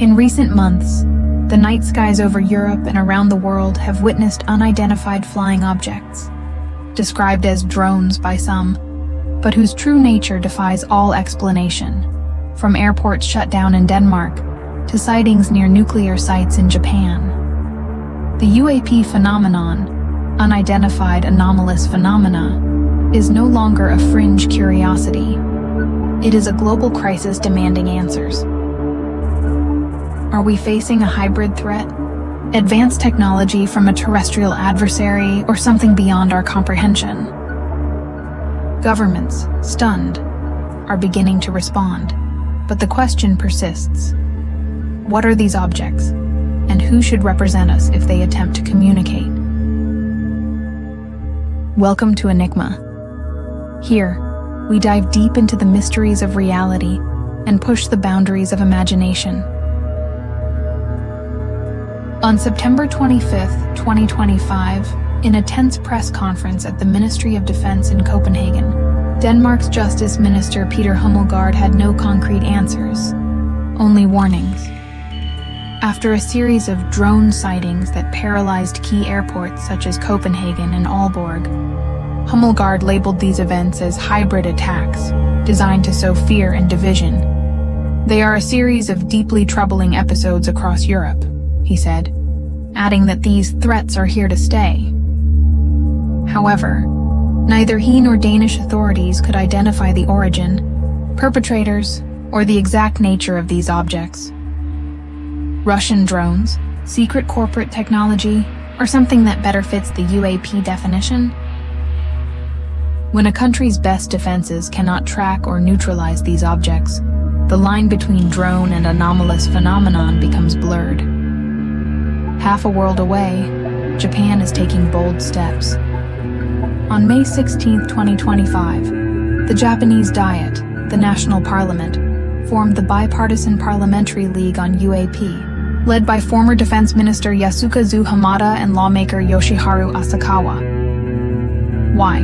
In recent months, the night skies over Europe and around the world have witnessed unidentified flying objects, described as drones by some, but whose true nature defies all explanation, from airports shut down in Denmark to sightings near nuclear sites in Japan. The UAP phenomenon, unidentified anomalous phenomena, is no longer a fringe curiosity. It is a global crisis demanding answers. Are we facing a hybrid threat? Advanced technology from a terrestrial adversary, or something beyond our comprehension? Governments, stunned, are beginning to respond, but the question persists. What are these objects, and who should represent us if they attempt to communicate? Welcome to Enigma. Here, we dive deep into the mysteries of reality and push the boundaries of imagination. On September 25, 2025, in a tense press conference at the Ministry of Defense in Copenhagen, Denmark's Justice Minister Peter Hummelgaard had no concrete answers, only warnings. After a series of drone sightings that paralyzed key airports such as Copenhagen and Aalborg, Hummelgaard labeled these events as hybrid attacks, designed to sow fear and division. They are a series of deeply troubling episodes across Europe, he said, adding that these threats are here to stay. However, neither he nor Danish authorities could identify the origin, perpetrators, or the exact nature of these objects. Russian drones, secret corporate technology, or something that better fits the UAP definition? When a country's best defenses cannot track or neutralize these objects, the line between drone and anomalous phenomenon becomes blurred. Half a world away, Japan is taking bold steps. On May 16, 2025, the Japanese Diet, the national parliament, formed the Bipartisan Parliamentary League on UAP, led by former Defense Minister Yasukazu Hamada and lawmaker Yoshiharu Asakawa. Why?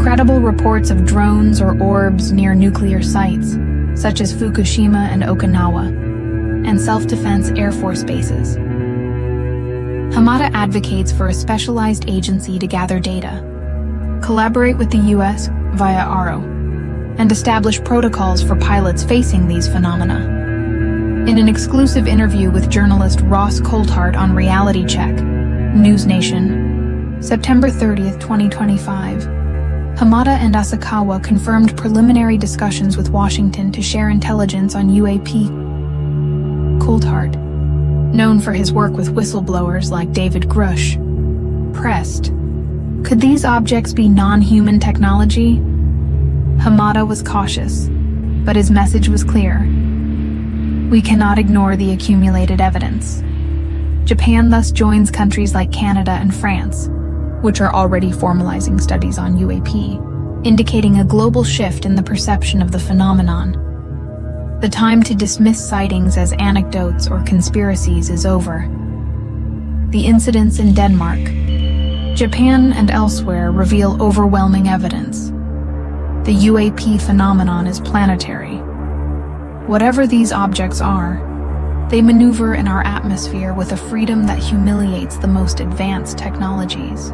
Credible reports of drones or orbs near nuclear sites, such as Fukushima and Okinawa, and self-defense Air Force bases. Hamada advocates for a specialized agency to gather data, collaborate with the U.S. via ARO, and establish protocols for pilots facing these phenomena. In an exclusive interview with journalist Ross Coulthart on Reality Check, News Nation, September 30, 2025, Hamada and Asakawa confirmed preliminary discussions with Washington to share intelligence on UAP. Coulthart, known for his work with whistleblowers like David Grush, pressed, could these objects be non-human technology? Hamada was cautious, but his message was clear. We cannot ignore the accumulated evidence. Japan thus joins countries like Canada and France, which are already formalizing studies on UAP, indicating a global shift in the perception of the phenomenon. The time to dismiss sightings as anecdotes or conspiracies is over. The incidents in Denmark, Japan, and elsewhere reveal overwhelming evidence. The UAP phenomenon is planetary. Whatever these objects are, they maneuver in our atmosphere with a freedom that humiliates the most advanced technologies.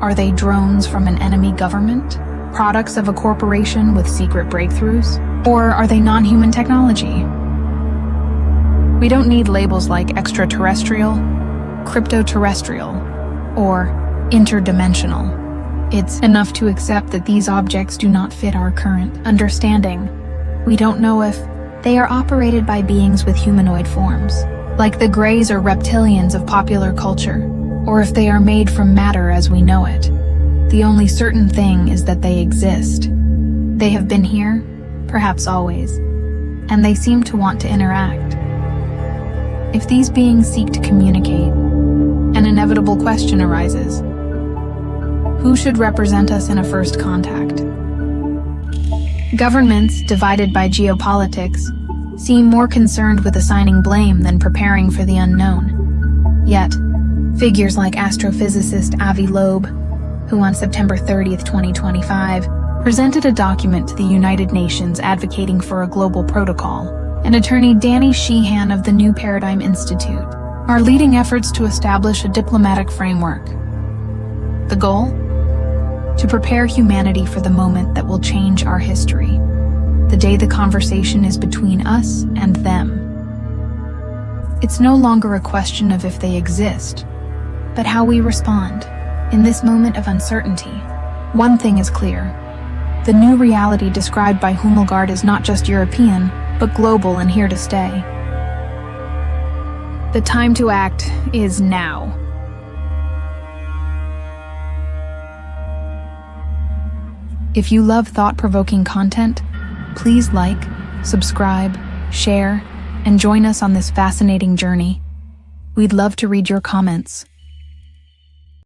Are they drones from an enemy government? Products of a corporation with secret breakthroughs? Or are they non-human technology? We don't need labels like extraterrestrial, crypto-terrestrial, or interdimensional. It's enough to accept that these objects do not fit our current understanding. We don't know if they are operated by beings with humanoid forms, like the Greys or reptilians of popular culture, or if they are made from matter as we know it. The only certain thing is that they exist. They have been here, perhaps always, and they seem to want to interact. If these beings seek to communicate, an inevitable question arises. Who should represent us in a first contact? Governments, divided by geopolitics, seem more concerned with assigning blame than preparing for the unknown. Yet, figures like astrophysicist Avi Loeb, who on September 30, 2025, presented a document to the United Nations advocating for a global protocol, and attorney Danny Sheehan of the New Paradigm Institute are leading efforts to establish a diplomatic framework. The goal? To prepare humanity for the moment that will change our history, the day the conversation is between us and them. It's no longer a question of if they exist, but how we respond. In this moment of uncertainty, one thing is clear. The new reality described by Hummelgaard is not just European, but global and here to stay. The time to act is now. If you love thought-provoking content, please like, subscribe, share, and join us on this fascinating journey. We'd love to read your comments.